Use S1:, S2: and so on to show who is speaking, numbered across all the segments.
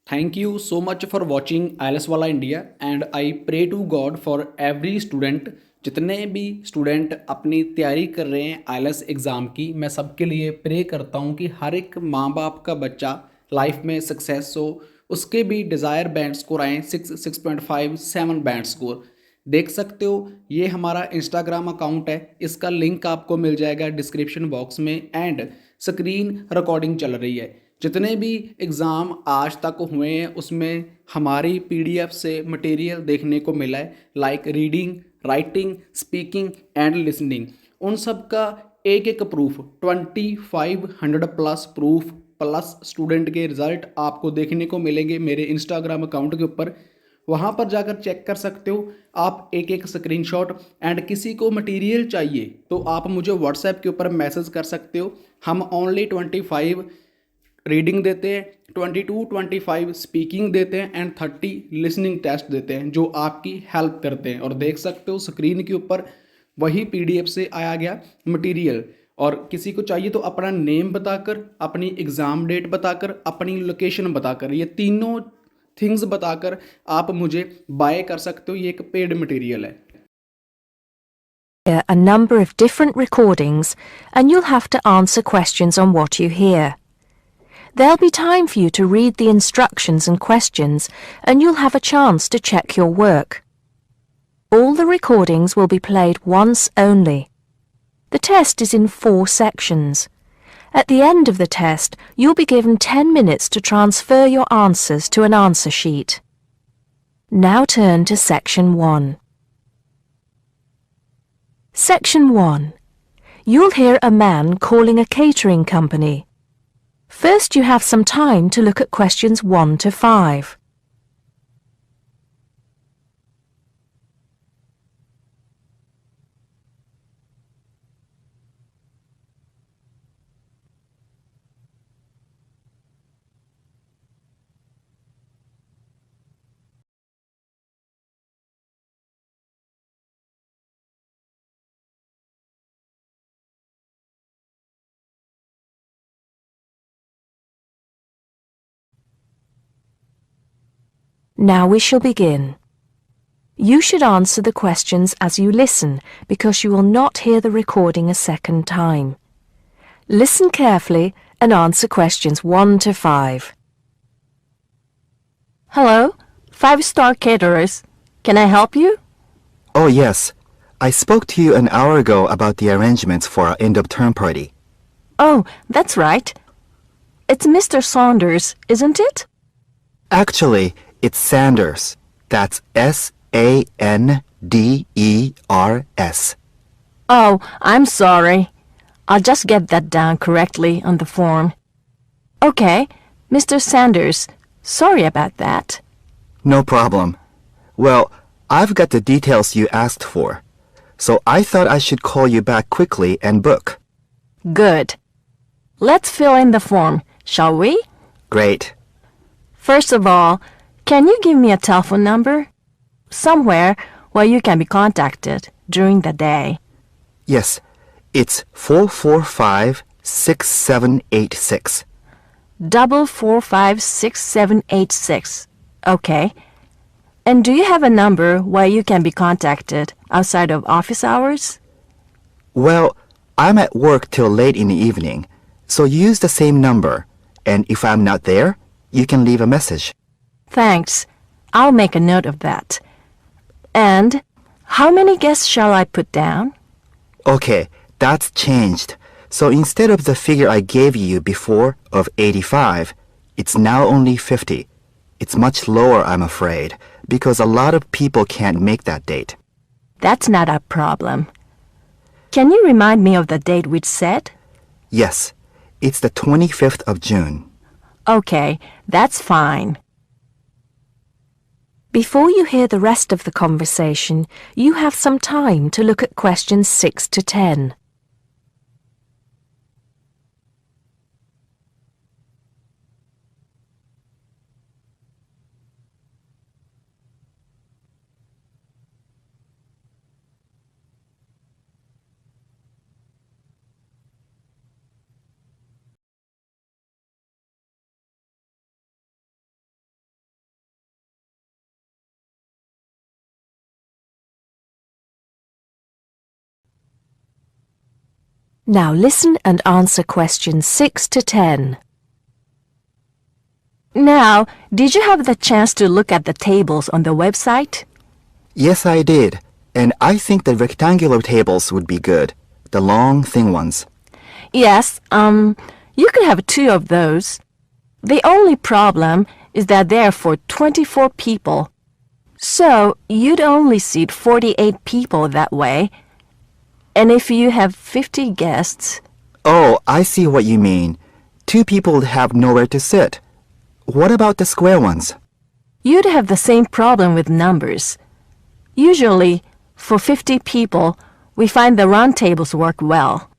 S1: Thank you so much for watching Ielts वाला India and I pray to God for every student. जितने भी student अपनी तैयारी कर रहे हैं आईएलएस एग्ज़ाम की, मैं सबके लिए प्रे करता हूँ कि हर एक माँ बाप का बच्चा लाइफ में सक्सेस हो, उसके भी डिज़ायर बैंड स्कोर आएँ 6.5 7 बैंड स्कोर। देख सकते हो ये हमारा इंस्टाग्राम अकाउंट है, इसका लिंक आपको मिल जाएगा डिस्क्रिप्शन बॉक्स में एंड स्क्रीन रिकॉर्डिंग चल रही है। जितने भी एग्ज़ाम आज तक हुए हैं उसमें हमारी पीडीएफ से मटेरियल देखने को मिला है, like reading, writing, speaking and listening. उन सब का एक एक proof 2500 plus proof plus student के रिज़ल्ट आपको देखने को मिलेंगे मेरे इंस्टाग्राम अकाउंट के ऊपर। वहाँ पर जाकर चेक कर सकते हो आप एक एक स्क्रीनशॉट। एंड किसी को मटेरियल चाहिए तो आप मुझे व्हाट्सएप के ऊपर मैसेज कर सकते हो। हम ओनली 25 रीडिंग देते हैं, 22-25 स्पीकिंग देते हैं एंड 30 लिसनिंग टेस्ट देते हैं जो आपकी हेल्प करते हैं। और देख सकते हो स्क्रीन के ऊपर वही पीडीएफ से आया गया मटेरियल। और किसी को चाहिए तो अपना नेम बताकर, अपनी एग्ज़ाम डेट बताकर, अपनी लोकेशन बताकर, ये तीनों थिंग्स बताकर आप मुझे बाय कर सकते हो। ये एक पेड मटेरियल है।
S2: A number of different recordings and you'll have to answer questions on what you hear. There'll be time for you to read the instructions and questions and you'll have a chance to check your work. All the recordings will be played once only. The test is in 4 sections. At the end of the test, you'll be given 10 minutes to transfer your answers to an answer sheet. Now turn to Section 1. Section 1. You'll hear a man calling a catering company. First, you have some time to look at questions 1 to 5. Now we shall begin. You should answer the questions as you listen because you will not hear the recording a second time. Listen carefully and answer questions 1 to 5.
S3: Hello, 5-star caterers. Can I help you?
S4: Oh, yes. I spoke to you an hour ago about the arrangements for our end-of-term party.
S3: Oh, that's right. It's Mr. Saunders, isn't it?
S4: Actually, it's Sanders. That's S-A-N-D-E-R-S.
S3: Oh, I'm sorry. I'll just get that down correctly on the form. Okay, Mr. Sanders, sorry about that.
S4: No problem. Well, I've got the details you asked for, so I thought I should call you back quickly and book.
S3: Good. Let's fill in the form, shall we?
S4: Great.
S3: First of all, can you give me a telephone number? Somewhere where you can be contacted during the day.
S4: Yes, it's 445-6786.
S3: 445-6786. Okay. And do you have a number where you can be contacted outside of office hours?
S4: Well, I'm at work till late in the evening, so use the same number, and if I'm not there, you can leave a message.
S3: Thanks. I'll make a note of that. And how many guests shall I put down?
S4: Okay, that's changed. So instead of the figure I gave you before of 85, it's now only 50. It's much lower, I'm afraid, because a lot of people can't make that date.
S3: That's not a problem. Can you remind me of the date we'd set?
S4: Yes, it's the 25th of June.
S3: Okay, that's fine.
S2: Before you hear the rest of the conversation, you have some time to look at questions 6 to 10. Now listen and answer questions 6 to 10.
S3: Now, did you have the chance to look at the tables on the website?
S4: Yes, I did. And I think the rectangular tables would be good. The long, thin ones.
S3: Yes, you could have 2 of those. The only problem is that they're for 24 people. So you'd only seat 48 people that way. And if you have 50 guests...
S4: Oh, I see what you mean. 2 people would have nowhere to sit. What about the square ones?
S3: You'd have the same problem with numbers. Usually, for 50 people, we find the round tables work well.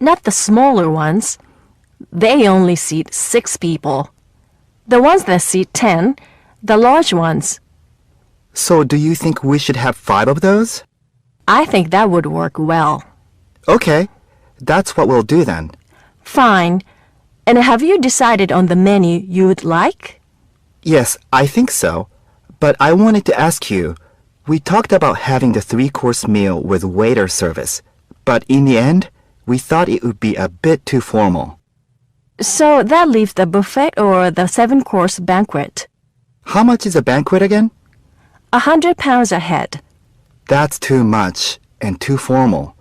S3: Not the smaller ones. They only seat 6 people. The ones that seat 10, the large ones.
S4: So do you think we should have 5 of those?
S3: I think that would work well.
S4: Okay, that's what we'll do then.
S3: Fine. And have you decided on the menu you would like?
S4: Yes, I think so. But I wanted to ask you, we talked about having the 3-course meal with waiter service, but in the end, we thought it would be a bit too formal.
S3: So that leaves the buffet or the 7-course banquet.
S4: How much is a banquet again?
S3: £100 a head.
S4: That's too much and too formal.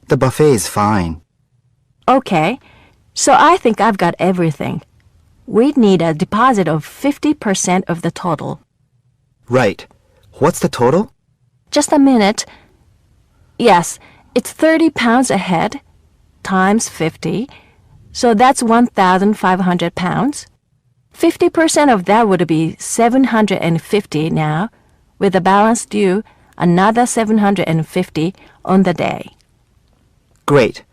S4: The buffet is fine.
S3: Okay, so I think I've got everything. We'd need a deposit of 50% of the total.
S4: Right. What's the total?
S3: Just a minute. Yes, it's £30 a head, times 50, so that's £1,500. 50% of that would be $750 now, with the balance due another $750 on the day.
S4: Great.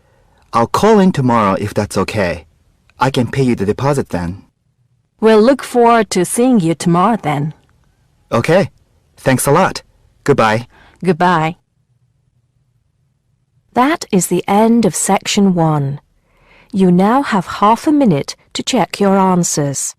S4: I'll call in tomorrow if that's okay. I can pay you the deposit then.
S3: We'll look forward to seeing you tomorrow then.
S4: Okay. Thanks a lot. Goodbye.
S3: Goodbye.
S2: That is the end of section 1. You now have half a minute to check your answers.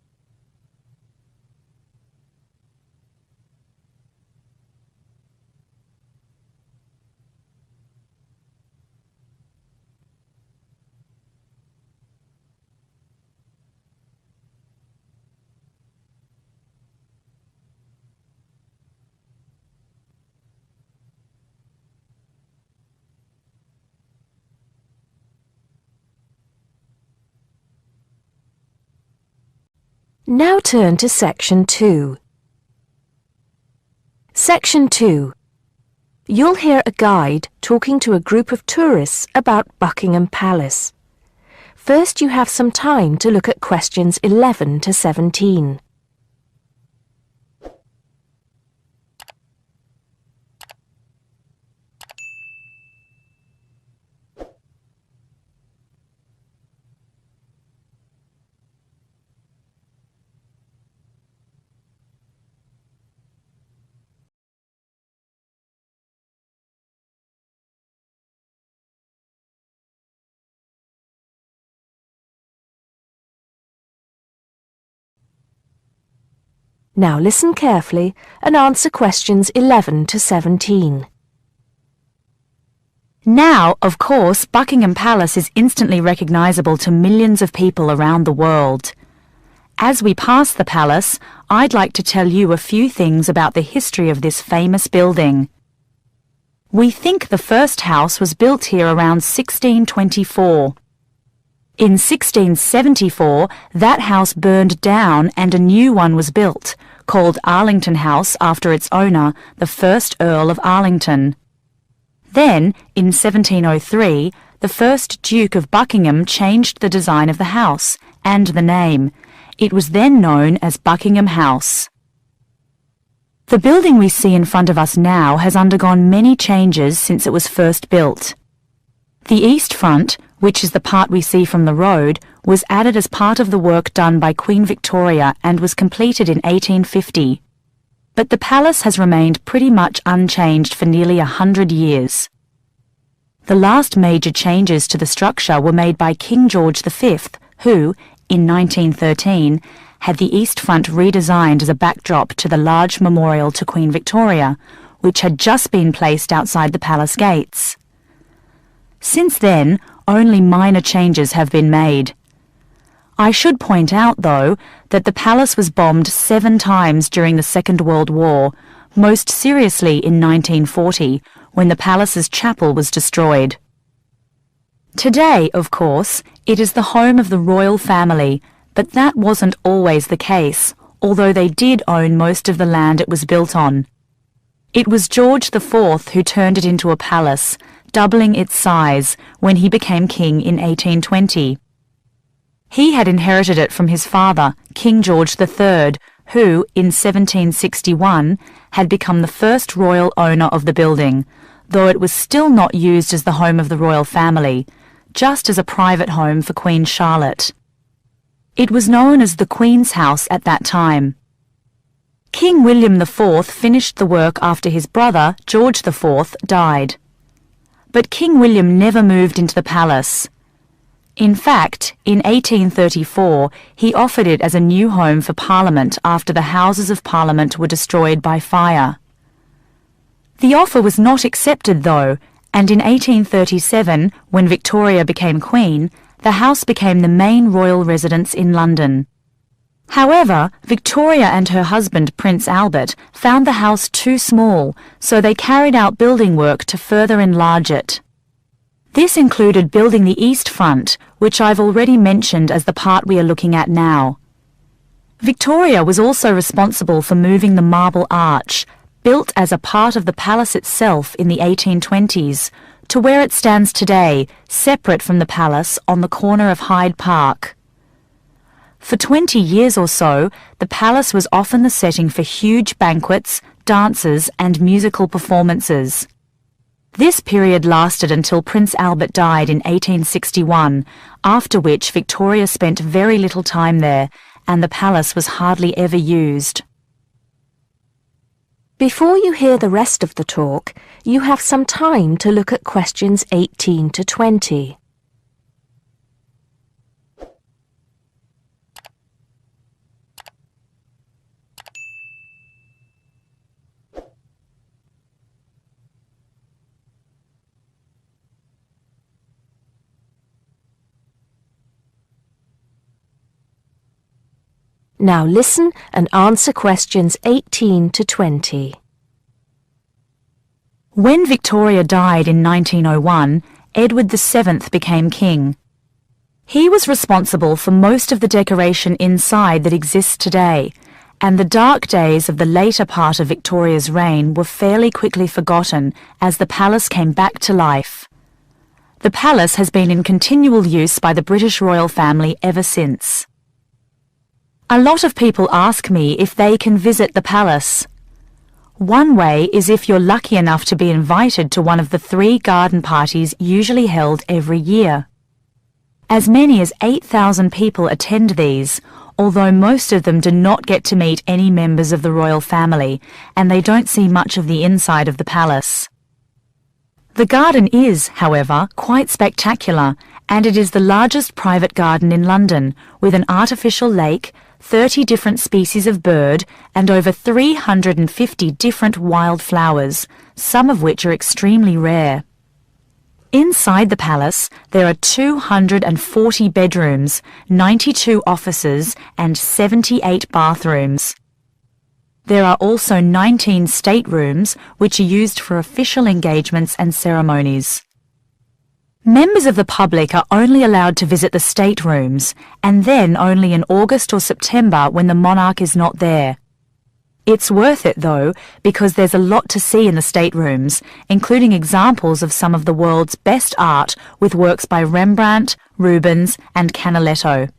S2: Now turn to Section 2. Section 2. You'll hear a guide talking to a group of tourists about Buckingham Palace. First, you have some time to look at questions 11 to 17. Now listen carefully and answer questions 11 to 17.
S5: Now, of course, Buckingham Palace is instantly recognisable to millions of people around the world. As we pass the palace, I'd like to tell you a few things about the history of this famous building. We think the first house was built here around 1624. In 1674, that house burned down and a new one was built, called Arlington House after its owner, the first Earl of Arlington. Then, in 1703, the first Duke of Buckingham changed the design of the house and the name. It was then known as Buckingham House. The building we see in front of us now has undergone many changes since it was first built. The east front, which is the part we see from the road, was added as part of the work done by Queen Victoria and was completed in 1850. But the palace has remained pretty much unchanged for nearly 100 years. The last major changes to the structure were made by King George V, who, in 1913, had the east front redesigned as a backdrop to the large memorial to Queen Victoria, which had just been placed outside the palace gates. Since then, only minor changes have been made. I should point out, though, that the palace was bombed 7 times during the Second World War, most seriously in 1940, when the palace's chapel was destroyed. Today, of course, it is the home of the royal family, but that wasn't always the case, although they did own most of the land it was built on. It was George IV who turned it into a palace, doubling its size when he became king in 1820. He had inherited it from his father, King George III, who, in 1761, had become the first royal owner of the building, though it was still not used as the home of the royal family, just as a private home for Queen Charlotte. It was known as the Queen's House at that time. King William IV finished the work after his brother, George IV, died. But King William never moved into the palace. In fact, in 1834, he offered it as a new home for Parliament after the Houses of Parliament were destroyed by fire. The offer was not accepted, though, and in 1837, when Victoria became Queen, the house became the main royal residence in London. However, Victoria and her husband, Prince Albert, found the house too small, so they carried out building work to further enlarge it. This included building the east front, which I've already mentioned as the part we are looking at now. Victoria was also responsible for moving the Marble Arch, built as a part of the palace itself in the 1820s, to where it stands today, separate from the palace on the corner of Hyde Park. For 20 years or so, the palace was often the setting for huge banquets, dances, and musical performances. This period lasted until Prince Albert died in 1861, after which Victoria spent very little time there, and the palace was hardly ever used.
S2: Before you hear the rest of the talk, you have some time to look at questions 18 to 20. Now listen and answer questions 18 to 20.
S5: When Victoria died in 1901, Edward VII became king. He was responsible for most of the decoration inside that exists today, and the dark days of the later part of Victoria's reign were fairly quickly forgotten as the palace came back to life. The palace has been in continual use by the British royal family ever since. A lot of people ask me if they can visit the palace. One way is if you're lucky enough to be invited to one of the 3 garden parties usually held every year. As many as 8,000 people attend these, although most of them do not get to meet any members of the royal family, and they don't see much of the inside of the palace. The garden is, however, quite spectacular, and it is the largest private garden in London, with an artificial lake, 30 different species of bird, and over 350 different wild flowers, some of which are extremely rare. Inside the palace, there are 240 bedrooms, 92 offices, and 78 bathrooms. There are also 19 staterooms, which are used for official engagements and ceremonies. Members of the public are only allowed to visit the staterooms, and then only in August or September when the monarch is not there. It's worth it, though, because there's a lot to see in the staterooms, including examples of some of the world's best art with works by Rembrandt, Rubens, and Canaletto.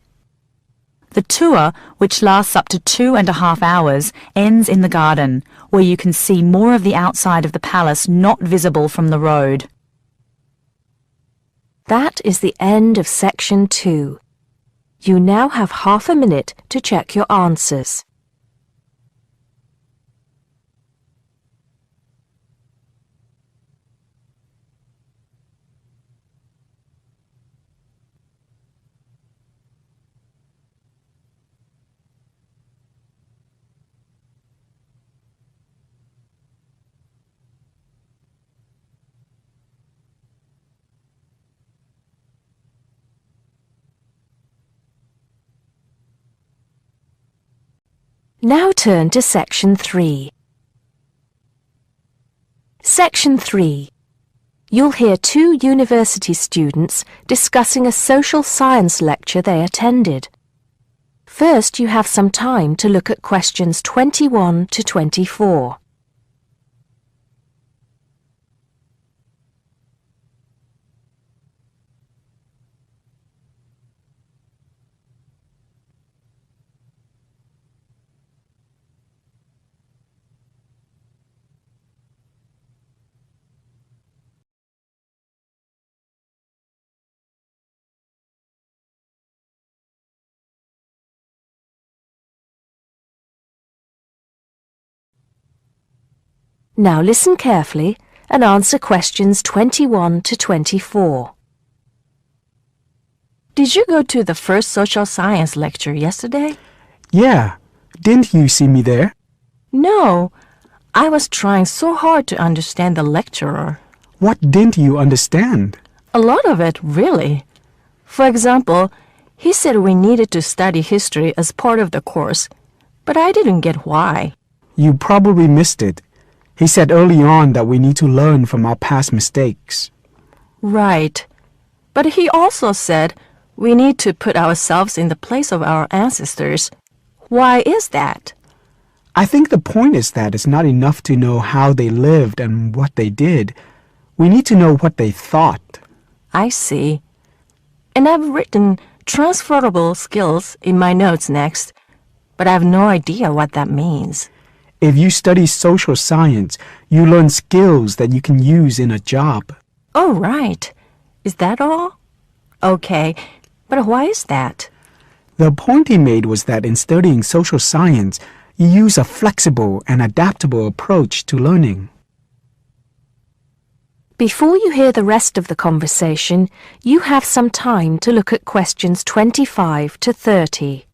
S5: The tour, which lasts up to 2.5 hours, ends in the garden, where you can see more of the outside of the palace not visible from the road.
S2: That is the end of section 2. You now have half a minute to check your answers. Now turn to Section 3. Section 3. You'll hear two university students discussing a social science lecture they attended. First, you have some time to look at questions 21 to 24. Now listen carefully and answer questions 21 to 24.
S3: Did you go to the first social science lecture yesterday?
S6: Yeah, didn't you see me there?
S3: No, I was trying so hard to understand the lecturer.
S6: What didn't you understand?
S3: A lot of it, really. For example, he said we needed to study history as part of the course, but I didn't get why.
S6: You probably missed it. He said early on that we need to learn from our past mistakes.
S3: Right. But he also said we need to put ourselves in the place of our ancestors. Why is that?
S6: I think the point is that it's not enough to know how they lived and what they did. We need to know what they thought.
S3: I see. And I've written transferable skills in my notes next, but I have no idea what that means.
S6: If you study social science, you learn skills that you can use in a job.
S3: Oh, right. Is that all? Okay, but why is that?
S6: The point he made was that in studying social science, you use a flexible and adaptable approach to learning.
S2: Before you hear the rest of the conversation, you have some time to look at questions 25 to 30.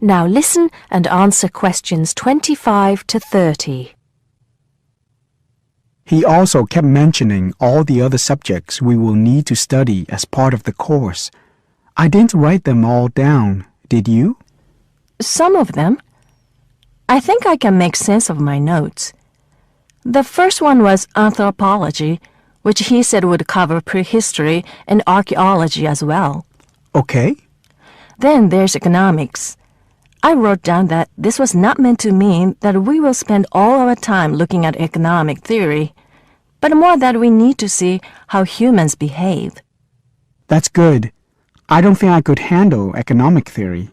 S2: Now listen and answer questions 25 to 30.
S6: He also kept mentioning all the other subjects we will need to study as part of the course. I didn't write them all down, did you?
S3: Some of them. I think I can make sense of my notes. The first one was anthropology, which he said would cover prehistory and archaeology as well.
S6: Okay.
S3: Then there's economics. I wrote down that this was not meant to mean that we will spend all our time looking at economic theory, but more that we need to see how humans behave.
S6: That's good. I don't think I could handle economic theory.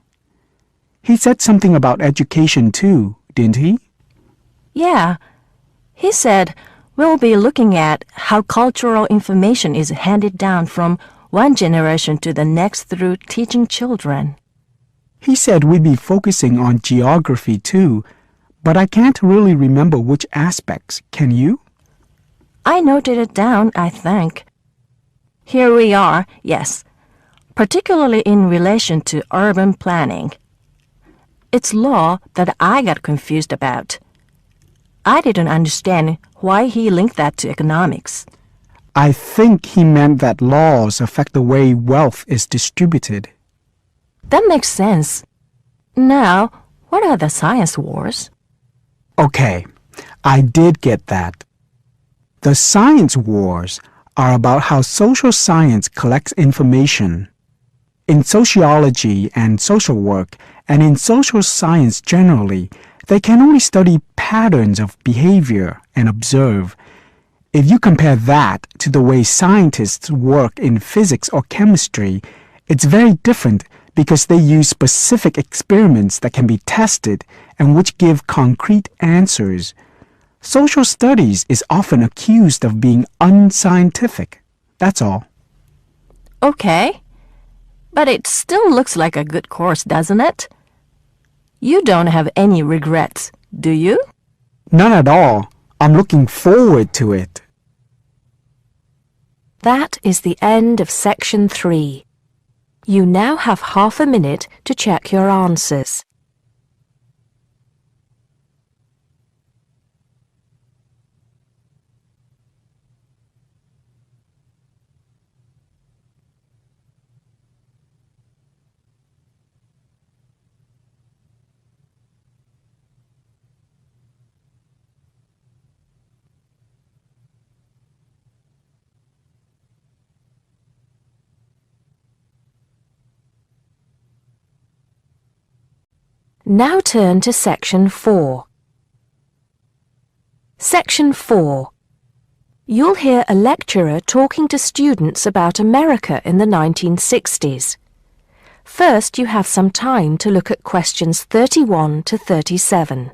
S6: He said something about education too, didn't he?
S3: Yeah. He said we'll be looking at how cultural information is handed down from one generation to the next through teaching children.
S6: He said we'd be focusing on geography too, but I can't really remember which aspects. Can you?
S3: I noted it down, I think. Here we are, yes, particularly in relation to urban planning. It's law that I got confused about. I didn't understand why he linked that to economics.
S6: I think he meant that laws affect the way wealth is distributed.
S3: That makes sense. Now, what are the science wars?
S6: Okay, I did get that. The science wars are about how social science collects information. In sociology and social work, and in social science generally, they can only study patterns of behavior and observe. If you compare that to the way scientists work in physics or chemistry, it's very different because they use specific experiments that can be tested and which give concrete answers. Social studies is often accused of being unscientific. That's all.
S3: Okay, but it still looks like a good course, doesn't it? You don't have any regrets, do you?
S6: None at all. I'm looking forward to it.
S2: That is the end of section 3. You now have half a minute to check your answers. Now turn to section 4. Section 4. You'll hear a lecturer talking to students about America in the 1960s. First, you have some time to look at questions 31 to 37.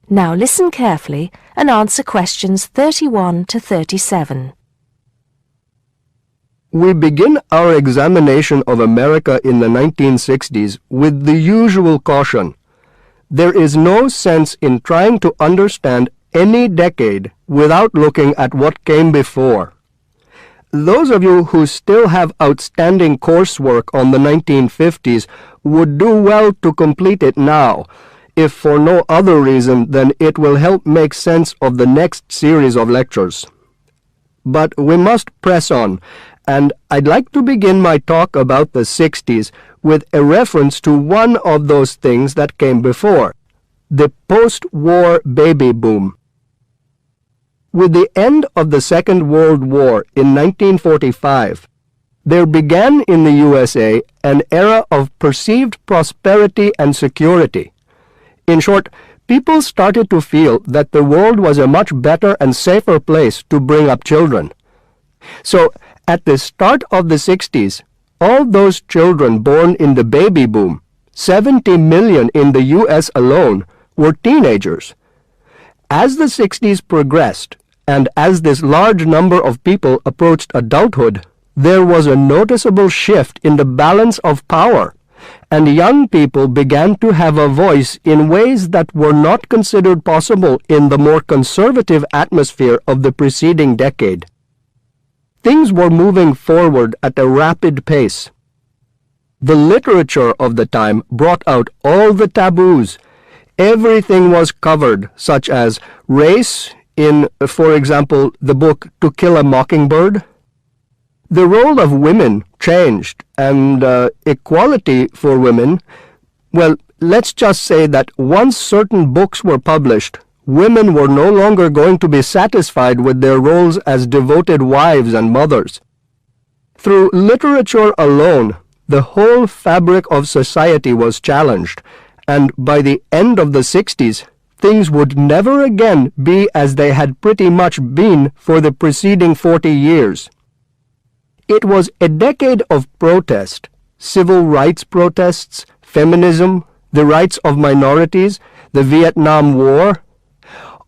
S2: Now listen carefully and answer questions 31 to 37.
S7: We begin our examination of America in the 1960s with the usual caution. There is no sense in trying to understand any decade without looking at what came before. Those of you who still have outstanding coursework on the 1950s would do well to complete it now, if for no other reason than it will help make sense of the next series of lectures. But we must press on, and I'd like to begin my talk about the 60s with a reference to one of those things that came before, the post-war baby boom. With the end of the Second World War in 1945, there began in the USA an era of perceived prosperity and security. In short, people started to feel that the world was a much better and safer place to bring up children. So, at the start of the 60s, all those children born in the baby boom, 70 million in the US alone, were teenagers. As the 60s progressed, and as this large number of people approached adulthood, there was a noticeable shift in the balance of power, and young people began to have a voice in ways that were not considered possible in the more conservative atmosphere of the preceding decade. Things were moving forward at a rapid pace. The literature of the time brought out all the taboos. Everything was covered, such as race in, for example, the book To Kill a Mockingbird. The role of women changed, and equality for women, well, let's just say that once certain books were published, women were no longer going to be satisfied with their roles as devoted wives and mothers. Through literature alone, the whole fabric of society was challenged, and by the end of the 60s, things would never again be as they had pretty much been for the preceding 40 years. It was a decade of protest, civil rights protests, feminism, the rights of minorities, the Vietnam War.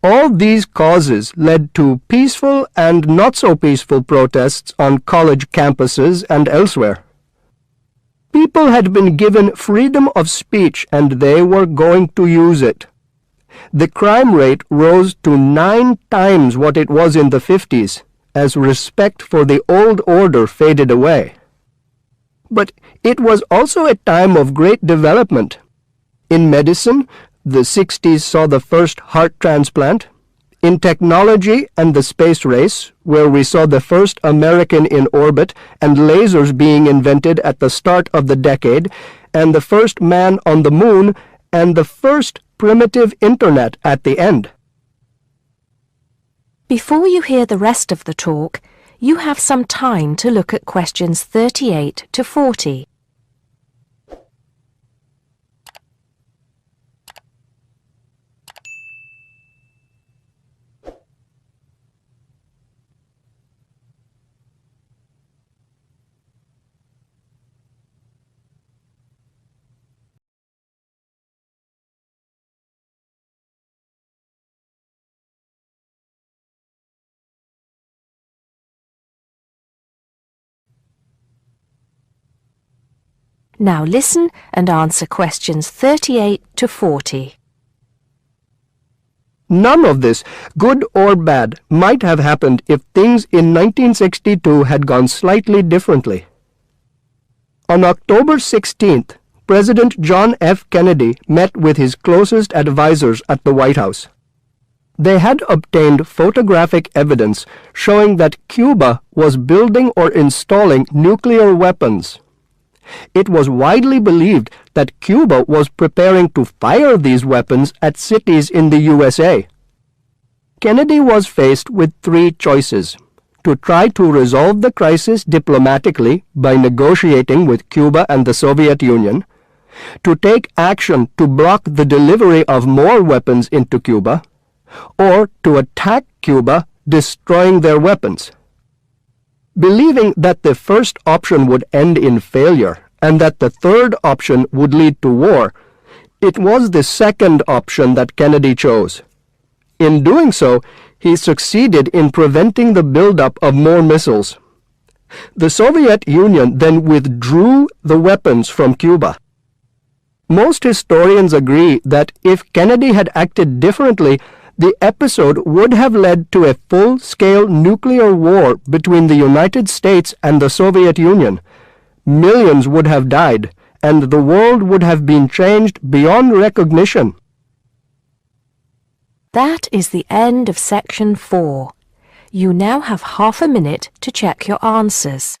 S7: All these causes led to peaceful and not so peaceful protests on college campuses and elsewhere. People had been given freedom of speech and they were going to use it. The crime rate rose to 9 times what it was in the 50s, as respect for the old order faded away. But it was also a time of great development. In medicine, the 60s saw the first heart transplant. In technology and the space race, where we saw the first American in orbit and lasers being invented at the start of the decade, and the first man on the moon, and the first primitive internet at the end.
S2: Before you hear the rest of the talk, you have some time to look at questions 38 to 40. Now listen and answer questions 38 to 40.
S7: None of this, good or bad, might have happened if things in 1962 had gone slightly differently. On October 16th, President John F. Kennedy met with his closest advisors at the White House. They had obtained photographic evidence showing that Cuba was building or installing nuclear weapons. It was widely believed that Cuba was preparing to fire these weapons at cities in the USA. Kennedy was faced with three choices: to try to resolve the crisis diplomatically by negotiating with Cuba and the Soviet Union, to take action to block the delivery of more weapons into Cuba, or to attack Cuba, destroying their weapons. Believing that the first option would end in failure and that the third option would lead to war, it was the second option that Kennedy chose. In doing so, he succeeded in preventing the buildup of more missiles. The Soviet Union then withdrew the weapons from Cuba. Most historians agree that if Kennedy had acted differently, the episode would have led to a full-scale nuclear war between the United States and the Soviet Union. Millions would have died, and the world would have been changed beyond recognition.
S2: That is the end of section 4. You now have half a minute to check your answers.